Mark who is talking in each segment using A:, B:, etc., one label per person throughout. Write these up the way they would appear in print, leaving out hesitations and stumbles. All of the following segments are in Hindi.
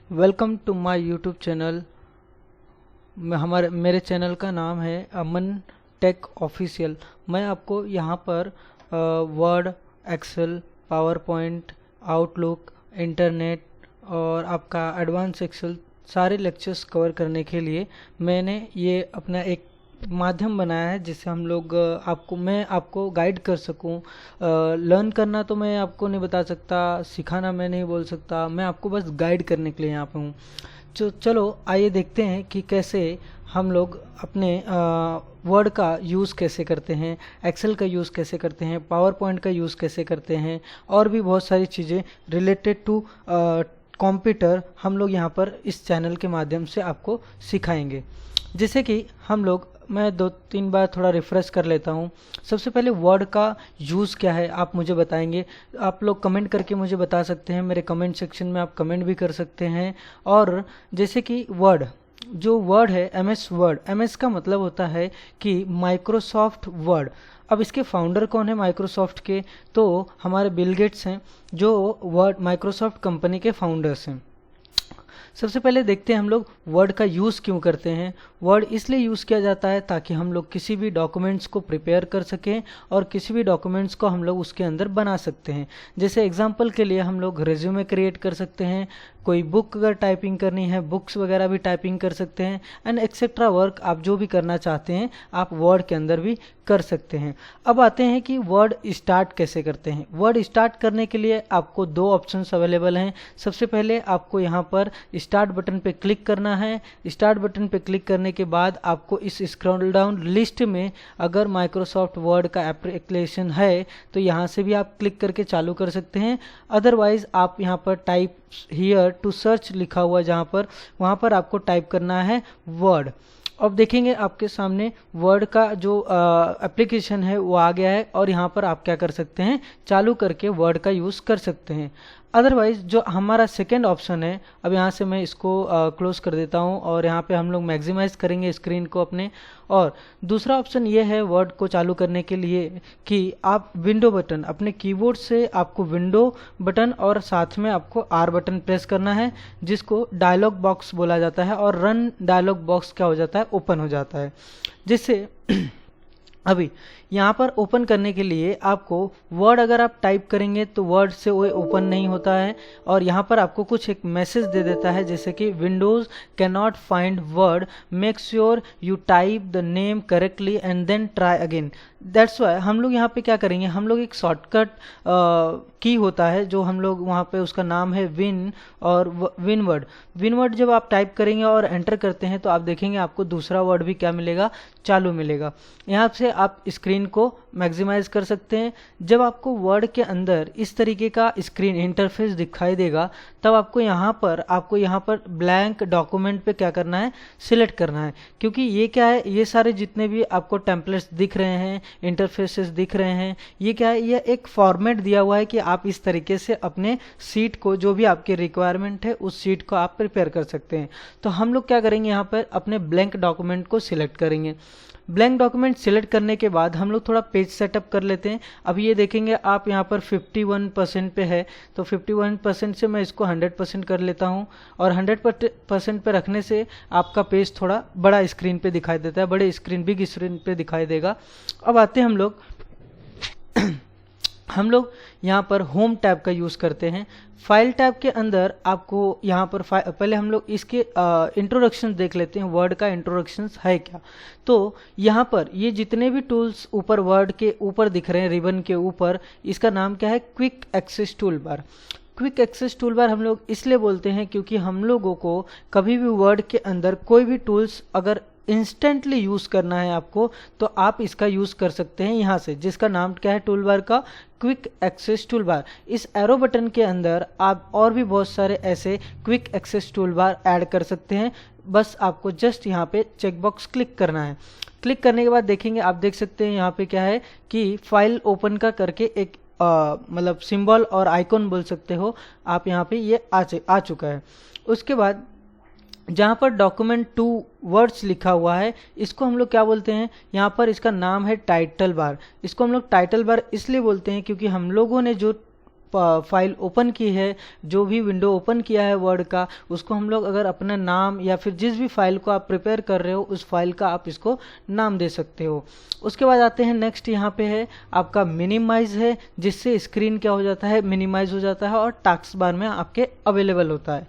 A: Welcome to my YouTube channel. मेरे चैनल का नाम है अमन टेक ऑफिशियल। मैं आपको यहाँ पर Word, Excel, PowerPoint, Outlook, internet और आपका एडवांस एक्सेल सारे लेक्चर्स कवर करने के लिए मैंने ये अपना एक माध्यम बनाया है, जिससे हम लोग मैं आपको गाइड कर सकूं। लर्न करना तो मैं आपको नहीं बता सकता, सिखाना मैं नहीं बोल सकता, मैं आपको बस गाइड करने के लिए यहाँ पे हूँ। चलो आइए देखते हैं कि कैसे हम लोग अपने वर्ड का यूज़ कैसे करते हैं, एक्सेल का यूज़ कैसे करते हैं, पावर पॉइंट का यूज़ कैसे करते हैं और भी बहुत सारी चीज़ें रिलेटेड टू कंप्यूटर हम लोग यहाँ पर इस चैनल के माध्यम से आपको सिखाएंगे। जैसे कि मैं 2-3 बार थोड़ा रिफ्रेश कर लेता हूँ। सबसे पहले वर्ड का यूज़ क्या है आप मुझे बताएंगे। आप लोग कमेंट करके मुझे बता सकते हैं, मेरे कमेंट सेक्शन में आप कमेंट भी कर सकते हैं। और जैसे कि जो वर्ड है एमएस वर्ड, एमएस का मतलब होता है कि माइक्रोसॉफ्ट वर्ड। अब इसके फाउंडर कौन है माइक्रोसॉफ्ट के? तो हमारे बिल गेट्स हैं, जो वर्ड माइक्रोसॉफ्ट कंपनी के फाउंडर्स हैं। सबसे पहले देखते हैं हम लोग वर्ड का यूज़ क्यों करते हैं। वर्ड इसलिए यूज़ किया जाता है ताकि हम लोग किसी भी डॉक्यूमेंट्स को प्रिपेयर कर सकें और किसी भी डॉक्यूमेंट्स को हम लोग उसके अंदर बना सकते हैं। जैसे एग्जांपल के लिए हम लोग रेज्यूमे क्रिएट कर सकते हैं, कोई बुक अगर टाइपिंग करनी है, बुक्स वगैरह भी टाइपिंग कर सकते हैं, एंड एक्सेट्रा वर्क आप जो भी करना चाहते हैं आप वर्ड के अंदर भी कर सकते हैं। अब आते हैं कि वर्ड स्टार्ट कैसे करते हैं। वर्ड स्टार्ट करने के लिए आपको 2 ऑप्शंस अवेलेबल हैं। सबसे पहले आपको यहाँ पर स्टार्ट बटन पे क्लिक करना है। स्टार्ट बटन पे क्लिक करने के बाद आपको इस स्क्रॉल डाउन लिस्ट में अगर माइक्रोसॉफ्ट वर्ड का एप्लीकेशन है तो यहाँ से भी आप क्लिक करके चालू कर सकते हैं। अदरवाइज आप यहाँ पर टाइप हियर टू सर्च लिखा हुआ वहाँ पर आपको टाइप करना है वर्ड। अब देखेंगे आपके सामने वर्ड का जो एप्लीकेशन है वो आ गया है और यहाँ पर आप क्या कर सकते हैं, चालू करके वर्ड का यूज़ कर सकते हैं। अदरवाइज जो हमारा सेकेंड ऑप्शन है, अब यहाँ से मैं इसको क्लोज कर देता हूँ और यहाँ पे हम लोग मैक्सिमाइज करेंगे स्क्रीन को अपने। और दूसरा ऑप्शन ये है वर्ड को चालू करने के लिए कि आप विंडो बटन अपने कीबोर्ड से आपको विंडो बटन और साथ में आपको आर बटन प्रेस करना है, जिसको डायलॉग बॉक्स बोला जाता है। और रन डायलॉग बॉक्स क्या हो जाता है, ओपन हो जाता है। जिससे अभी यहाँ पर ओपन करने के लिए आपको वर्ड अगर आप टाइप करेंगे तो वर्ड से वो ओपन नहीं होता है और यहाँ पर आपको कुछ एक मैसेज दे देता है, जैसे कि Windows can not find Word, make sure you type the name correctly and then try again. That's why हम लोग यहाँ पे क्या करेंगे, हम लोग एक शॉर्टकट की होता है जो हम लोग वहाँ पे उसका नाम है विन और विन वर्ड जब आप टाइप करेंगे और एंटर करते हैं तो आप देखेंगे आपको दूसरा वर्ड भी क्या मिलेगा, चालू मिलेगा। यहाँ से आप स्क्रीन को मैक्सिमाइज कर सकते हैं। जब आपको वर्ड के अंदर इस तरीके का स्क्रीन इंटरफेस दिखाई देगा तब आपको यहाँ पर ब्लैंक डॉक्यूमेंट पे क्या करना है, सिलेक्ट करना है। क्योंकि ये क्या है, ये सारे जितने भी आपको टेम्पलेट्स दिख रहे हैं, इंटरफेसेस दिख रहे हैं, ये क्या है, ये एक फॉर्मेट दिया हुआ है कि आप इस तरीके से अपने सीट को, जो भी आपकी रिक्वायरमेंट है उस सीट को आप प्रिपेयर कर सकते हैं। तो हम लोग क्या करेंगे, यहाँ पर अपने ब्लैंक डॉक्यूमेंट को सिलेक्ट करेंगे। ब्लैंक डॉक्यूमेंट सिलेक्ट करने के बाद हम लोग थोड़ा पेज सेटअप कर लेते हैं। अब ये देखेंगे आप यहाँ पर 51% पे है, तो 51% से मैं इसको 100% कर लेता हूँ और 100% पे रखने से आपका पेज थोड़ा बड़ा स्क्रीन पे दिखाई देता है, बिग स्क्रीन पे दिखाई देगा। अब आते हैं हम लोग यहाँ पर होम टैब का यूज़ करते हैं। फाइल टैब के अंदर आपको यहाँ पर पहले हम लोग इसके इंट्रोडक्शन देख लेते हैं, वर्ड का इंट्रोडक्शन है क्या। तो यहाँ पर ये जितने भी टूल्स ऊपर वर्ड के ऊपर दिख रहे हैं, रिबन के ऊपर, इसका नाम क्या है, quick access toolbar. Quick access toolbar हम लोग इसलिए बोलते हैं क्योंकि हम लोगों को कभी भी वर्ड के अंदर कोई भी टूल्स अगर इंस्टेंटली यूज़ करना है आपको, तो आप इसका यूज़ कर सकते हैं यहाँ से, जिसका नाम क्या है, टूल बार का क्विक एक्सेस टूल बार। इस एरो बटन के अंदर आप और भी बहुत सारे ऐसे quick access toolbar add कर सकते हैं। बस आपको जस्ट यहाँ पे चेकबॉक्स क्लिक करना है। क्लिक करने के बाद देखेंगे, आप देख सकते हैं यहाँ पे क्या है कि फाइल ओपन का करके एक मतलब सिंबल और आइकॉन बोल सकते हो आप, यहाँ पे ये आ चुका है। उसके बाद जहाँ पर डॉक्यूमेंट 2 वर्ड्स लिखा हुआ है, इसको हम लोग क्या बोलते हैं, यहाँ पर इसका नाम है टाइटल बार। इसको हम लोग टाइटल बार इसलिए बोलते हैं क्योंकि हम लोगों ने जो फाइल ओपन की है, जो भी विंडो ओपन किया है वर्ड का, उसको हम लोग अगर अपना नाम या फिर जिस भी फाइल को आप प्रिपेयर कर रहे हो उस फाइल का आप इसको नाम दे सकते हो। उसके बाद आते हैं नेक्स्ट, यहाँ पे है आपका मिनिमाइज है, जिससे स्क्रीन क्या हो जाता है, मिनिमाइज हो जाता है और टास्क बार में आपके अवेलेबल होता है।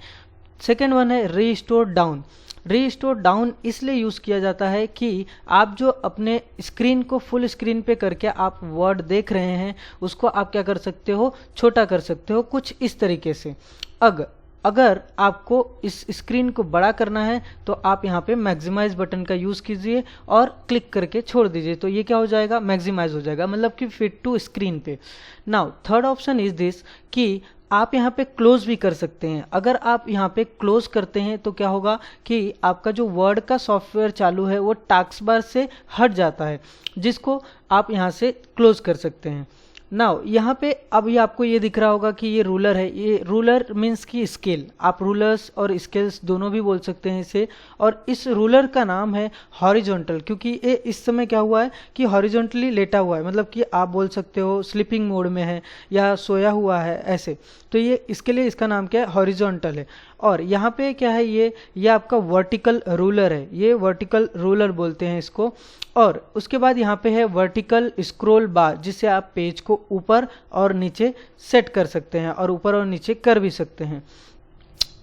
A: सेकेंड वन है रीस्टोर डाउन। रीस्टोर डाउन इसलिए यूज़ किया जाता है कि आप जो अपने स्क्रीन को फुल स्क्रीन पे करके आप वर्ड देख रहे हैं उसको आप क्या कर सकते हो, छोटा कर सकते हो कुछ इस तरीके से। अगर आपको इस स्क्रीन को बड़ा करना है तो आप यहाँ पे मैक्सिमाइज बटन का यूज़ कीजिए और क्लिक करके छोड़ दीजिए, तो ये क्या हो जाएगा, मैक्सिमाइज हो जाएगा, मतलब कि फिट टू स्क्रीन पे। Now third option is this कि आप यहाँ पे क्लोज भी कर सकते हैं। अगर आप यहाँ पे क्लोज करते हैं तो क्या होगा कि आपका जो वर्ड का सॉफ्टवेयर चालू है वो टास्क बार से हट जाता है, जिसको आप यहाँ से क्लोज कर सकते हैं। नाउ यहाँ पे अब ये आपको ये दिख रहा होगा कि ये रूलर है, ये रूलर मीन्स की स्केल, आप रूलर्स और स्केल्स दोनों भी बोल सकते हैं इसे। और इस रूलर का नाम है हॉरिजॉन्टल, क्योंकि ये इस समय क्या हुआ है कि हॉरिजॉन्टली लेटा हुआ है, मतलब कि आप बोल सकते हो स्लीपिंग मोड में है या सोया हुआ है ऐसे, तो ये इसके लिए इसका नाम क्या है, हॉरिजॉन्टल है। और यहाँ पे क्या है, ये आपका वर्टिकल रूलर है, ये वर्टिकल रूलर बोलते हैं इसको। और उसके बाद यहाँ पे है वर्टिकल स्क्रॉल बार, जिससे आप पेज को ऊपर और नीचे सेट कर सकते हैं और ऊपर और नीचे कर भी सकते हैं।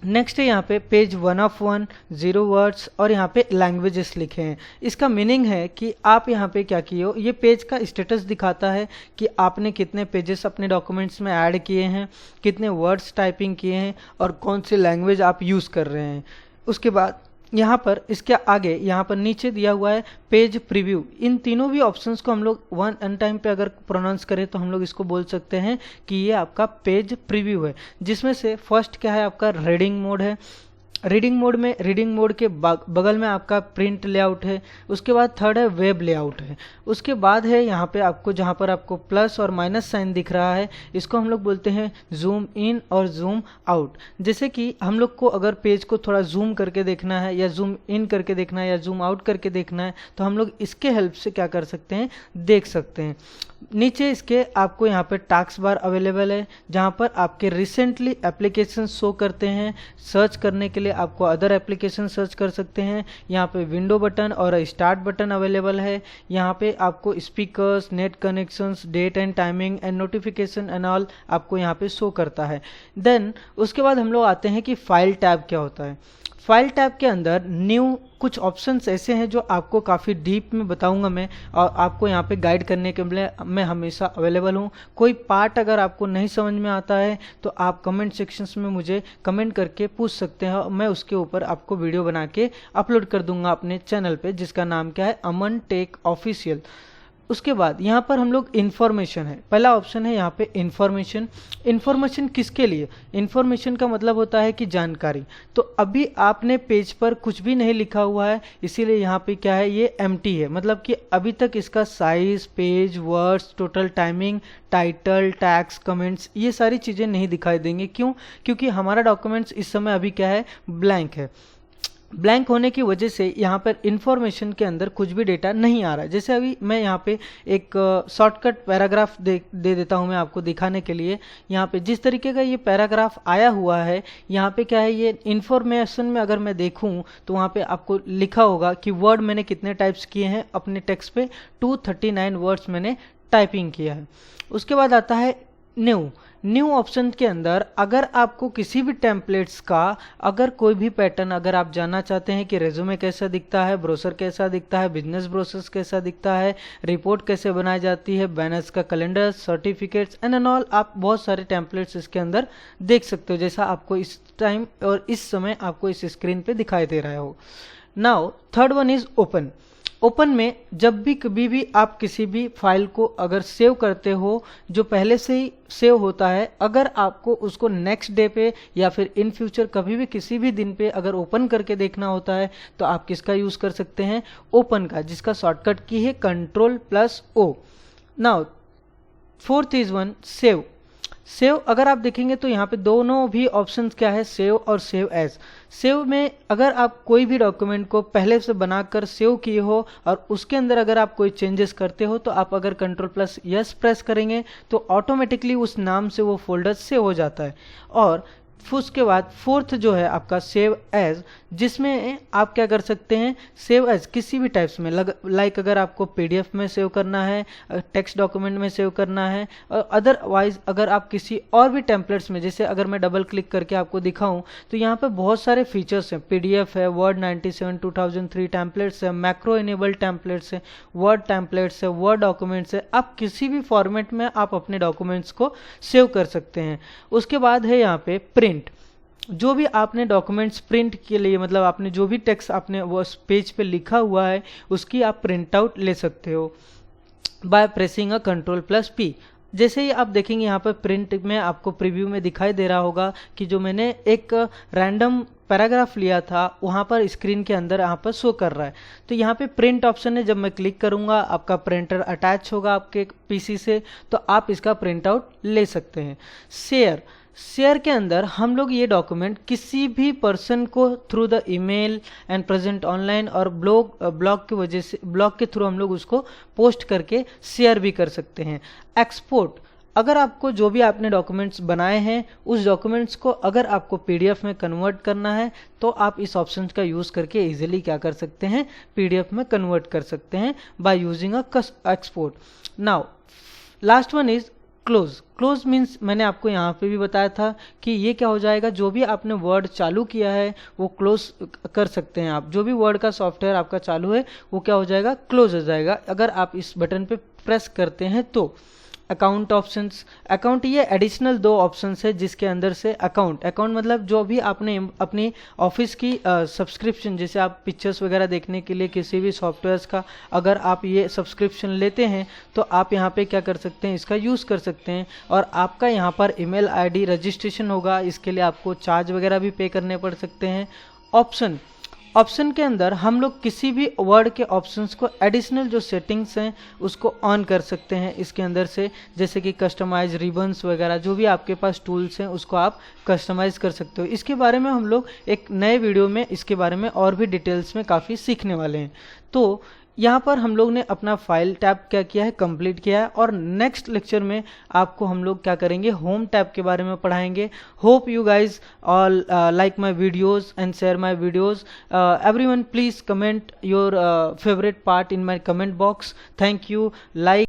A: नेक्स्ट है यहाँ पे पेज 1 of 1 0 वर्ड्स और यहाँ पे लैंग्वेजेस लिखे हैं। इसका मीनिंग है कि आप यहाँ पे क्या किए हो, ये पेज का स्टेटस दिखाता है कि आपने कितने पेजेस अपने डॉक्यूमेंट्स में ऐड किए हैं, कितने वर्ड्स टाइपिंग किए हैं और कौन सी लैंग्वेज आप यूज़ कर रहे हैं। उसके बाद यहाँ पर इसके आगे यहाँ पर नीचे दिया हुआ है पेज प्रीव्यू। इन तीनों भी ऑप्शंस को हम लोग वन टाइम पे अगर प्रोनाउंस करें तो हम लोग इसको बोल सकते हैं कि ये आपका पेज प्रीव्यू है, जिसमें से फर्स्ट क्या है आपका रीडिंग मोड है। रीडिंग मोड के बगल में आपका प्रिंट लेआउट है। उसके बाद थर्ड है वेब लेआउट है। उसके बाद है यहाँ पे आपको जहाँ पर आपको प्लस और माइनस साइन दिख रहा है, इसको हम लोग बोलते हैं जूम इन और जूम आउट। जैसे कि हम लोग को अगर पेज को थोड़ा जूम करके देखना है या जूम इन करके देखना है या जूम आउट करके देखना है तो हम लोग इसके हेल्प से क्या कर सकते हैं, देख सकते हैं। नीचे इसके आपको यहाँ पे टास्क बार अवेलेबल है, जहाँ पर आपके रिसेंटली एप्लीकेशन शो करते हैं। सर्च करने के लिए आपको अदर एप्लीकेशन सर्च कर सकते हैं। यहाँ पे विंडो बटन और स्टार्ट बटन अवेलेबल है। यहाँ पे आपको speakers, net connections, date and timing and notification and all आपको यहाँ पे शो करता है। देन उसके बाद हम लोग आते हैं कि फाइल टैब क्या होता है। फाइल टैब के अंदर न्यू कुछ ऑप्शंस ऐसे हैं जो आपको काफ़ी डीप में बताऊंगा मैं, और आपको यहाँ पे गाइड करने के लिए मैं हमेशा अवेलेबल हूँ। कोई पार्ट अगर आपको नहीं समझ में आता है तो आप कमेंट सेक्शंस में मुझे कमेंट करके पूछ सकते हैं, और मैं उसके ऊपर आपको वीडियो बना के अपलोड कर दूंगा अपने चैनल पे, जिसका नाम क्या है, अमन टेक ऑफिशियल। उसके बाद यहाँ पर हम लोग इन्फॉर्मेशन है, पहला ऑप्शन है यहाँ पे इन्फॉर्मेशन। इन्फॉर्मेशन किसके लिए, इन्फॉर्मेशन का मतलब होता है कि जानकारी। तो अभी आपने पेज पर कुछ भी नहीं लिखा हुआ है, इसीलिए यहाँ पे क्या है, ये एम्प्टी है, मतलब कि अभी तक इसका size, page, words, total timing, title, tags, comments, ये सारी चीज़ें नहीं दिखाई देंगी। क्यों, क्योंकि हमारा डॉक्यूमेंट्स इस समय अभी क्या है, ब्लैंक है। ब्लैंक होने की वजह से यहाँ पर इन्फॉर्मेशन के अंदर कुछ भी डेटा नहीं आ रहा है। जैसे अभी मैं यहाँ पे एक शॉर्टकट पैराग्राफ दे देता हूँ मैं आपको दिखाने के लिए। यहाँ पे जिस तरीके का ये पैराग्राफ आया हुआ है, यहाँ पे क्या है, ये इन्फॉर्मेशन में अगर मैं देखूँ तो वहाँ पे आपको लिखा होगा कि वर्ड मैंने कितने टाइप्स किए हैं अपने टेक्स्ट पे, 239 वर्ड्स मैंने टाइपिंग किया है। उसके बाद आता है न्यू ऑप्शन के अंदर अगर आपको किसी भी टेम्पलेट्स का अगर कोई भी पैटर्न अगर आप जानना चाहते हैं कि रेज्यूमे कैसा दिखता है, ब्रोशर कैसा दिखता है, बिजनेस ब्रोशर्स कैसा दिखता है, रिपोर्ट कैसे बनाई जाती है, बैनर्स का कैलेंडर, सर्टिफिकेट्स एंड ऑल, आप बहुत सारे टेम्पलेट्स इसके अंदर देख सकते हो, जैसा आपको इस टाइम और इस समय आपको इस स्क्रीन पे दिखाई दे रहा हो। Now third one is open. Open में जब भी कभी भी आप किसी भी फाइल को अगर सेव करते हो जो पहले से ही सेव होता है, अगर आपको उसको नेक्स्ट डे पे या फिर इन फ्यूचर कभी भी किसी भी दिन पे अगर ओपन करके देखना होता है तो आप किसका यूज़ कर सकते हैं, ओपन का, जिसका शॉर्टकट की है Ctrl+O। Now fourth is one save. Save अगर आप देखेंगे तो यहाँ पे दोनों भी ऑप्शंस क्या है, सेव और सेव एज। सेव में अगर आप कोई भी डॉक्यूमेंट को पहले से बनाकर सेव किए हो और उसके अंदर अगर आप कोई चेंजेस करते हो तो आप अगर Ctrl+S प्रेस करेंगे तो ऑटोमेटिकली उस नाम से वो फोल्डर सेव हो जाता है। और उसके बाद फोर्थ जो है आपका सेव एज, जिसमें आप क्या कर सकते हैं, सेव एज किसी भी टाइप्स में लाइक अगर आपको पीडीएफ में सेव करना है, टेक्स्ट डॉक्यूमेंट में सेव करना है, और अदरवाइज अगर आप किसी और भी टेम्पलेट्स में, जैसे अगर मैं डबल क्लिक करके आपको दिखाऊं तो यहाँ पे बहुत सारे फीचर्स हैं, पीडीएफ है, वर्ड 97 2003 टेम्पलेट्स है, मैक्रो इनेबल्ड टेम्पलेट्स है, वर्ड टेम्पलेट्स है, वर्ड डॉक्यूमेंट्स है, आप किसी भी फॉर्मेट में आप अपने डॉक्यूमेंट्स को सेव कर सकते हैं। उसके बाद है यहाँ पे प्रिंट। जो भी आपने डॉक्यूमेंट्स प्रिंट के लिए, मतलब आपने जो भी टेक्स्ट आपने वो पेज पे लिखा हुआ है उसकी आप प्रिंट आउट ले सकते हो बाय प्रेसिंग अ Ctrl+P। जैसे ही आप देखेंगे यहाँ पर प्रिंट में आपको प्रीव्यू में दिखाई दे रहा होगा कि जो मैंने एक रैंडम पैराग्राफ लिया था वहाँ पर स्क्रीन के अंदर यहाँ पर शो कर रहा है। तो यहाँ पे प्रिंट ऑप्शन है, जब मैं क्लिक करूँगा आपका प्रिंटर अटैच होगा आपके पीसी से, तो आप इसका प्रिंट आउट ले सकते हैं। शेयर के अंदर हम लोग ये डॉक्यूमेंट किसी भी पर्सन को through the email and present online और ब्लॉग की वजह से, ब्लॉग के थ्रू हम लोग उसको पोस्ट करके शेयर भी कर सकते हैं। एक्सपोर्ट, अगर आपको जो भी आपने डॉक्यूमेंट्स बनाए हैं उस डॉक्यूमेंट्स को अगर आपको पीडीएफ में कन्वर्ट करना है तो आप इस ऑप्शन का यूज़ करके इजीली क्या कर सकते हैं, पीडीएफ में कन्वर्ट कर सकते हैं by using a export. Now last one is close means मैंने आपको यहाँ पे भी बताया था कि ये क्या हो जाएगा, जो भी आपने वर्ड चालू किया है वो क्लोज कर सकते हैं आप। जो भी वर्ड का सॉफ्टवेयर आपका चालू है वो क्या हो जाएगा, क्लोज हो जाएगा अगर आप इस बटन पे प्रेस करते हैं तो। अकाउंट ऑप्शंस, अकाउंट ये एडिशनल दो ऑप्शंस है जिसके अंदर से अकाउंट मतलब जो भी आपने अपनी ऑफिस की सब्सक्रिप्शन, जैसे आप पिक्चर्स वगैरह देखने के लिए किसी भी सॉफ्टवेयर्स का अगर आप ये सब्सक्रिप्शन लेते हैं तो आप यहाँ पे क्या कर सकते हैं, इसका यूज़ कर सकते हैं। और आपका यहाँ पर ईमेल आईडी रजिस्ट्रेशन होगा, इसके लिए आपको चार्ज वगैरह भी पे करने पड़ सकते हैं। ऑप्शन के अंदर हम लोग किसी भी वर्ड के ऑप्शंस को एडिशनल जो सेटिंग्स हैं उसको ऑन कर सकते हैं इसके अंदर से, जैसे कि कस्टमाइज रिबन्स वगैरह, जो भी आपके पास टूल्स हैं उसको आप कस्टमाइज कर सकते हो। इसके बारे में हम लोग एक नए वीडियो में इसके बारे में और भी डिटेल्स में काफ़ी सीखने वाले हैं। तो यहाँ पर हम लोग ने अपना फाइल टैब क्या किया है, कंप्लीट किया है। और नेक्स्ट लेक्चर में आपको हम लोग क्या करेंगे, होम टैब के बारे में पढ़ाएंगे। Hope you guys all like my videos and share my videos. Everyone please comment your favourite part in my comment box. Thank you. Like